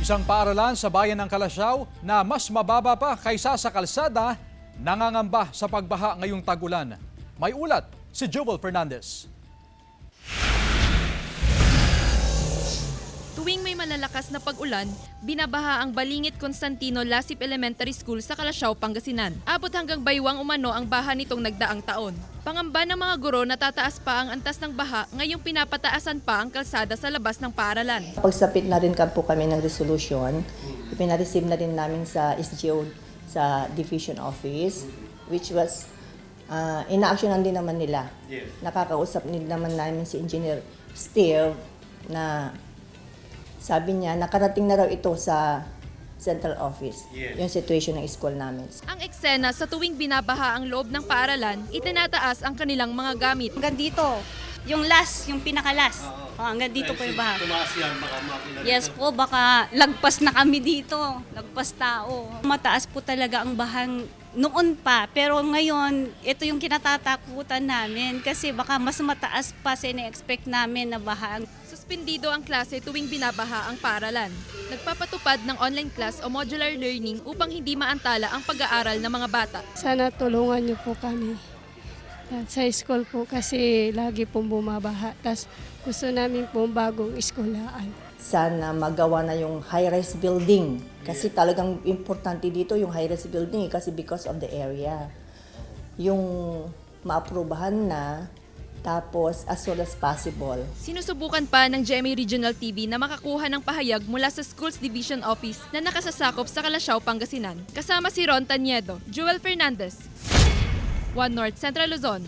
Isang paaralan sa bayan ng Kalasyaw na mas mababa pa kaysa sa kalsada, nangangamba sa pagbaha ngayong tag-ulan. May ulat si Joel Fernandez. Tuwing may malalakas na pag-ulan, binabaha ang Balingit Constantino Lasip Elementary School sa Kalasyaw, Pangasinan. Abot hanggang baywang umano ang baha nitong nagdaang taon. Pangamba ng mga guro na tataas pa ang antas ng baha ngayong pinapataasan pa ang kalsada sa labas ng paaralan. Pagsapit na rin po kami ng resolution, pinareceive na rin namin sa SGO sa division office, which was ina-actionan din naman nila. Yes. Nakakausap din naman namin si Engineer Steve na sabi niya, nakarating na raw ito sa central office, yung situation ng school namin. Ang eksena sa tuwing binabaha ang loob ng paaralan, itinataas ang kanilang mga gamit. Hanggang dito, yung last, yung pinaka-last. Hanggang dito po yung baha. Tumaas yan, baka makina. Yes po, baka lagpas na kami dito. Lagpas tao. Mataas po talaga ang bahang noon pa. Pero ngayon, ito yung kinatatakutan namin kasi baka mas mataas pa sa ina-expect namin na baha. Suspendido ang klase tuwing binabaha ang paaralan. Nagpapatupad ng online class o modular learning upang hindi maantala ang pag-aaral ng mga bata. Sana tulungan niyo po kami sa school po kasi lagi pong bumabaha. Tapos gusto namin pong bagong eskulahan. Sana magawa na yung high-rise building kasi talagang importante dito yung high-rise building kasi because of the area. Yung maaprubahan na tapos as soon as possible. Sinusubukan pa ng GMA Regional TV na makakuha ng pahayag mula sa Schools Division Office na nakasasakop sa Kalasyaw, Pangasinan. Kasama si Ron Taniedo, Joel Fernandez, One North Central Luzon.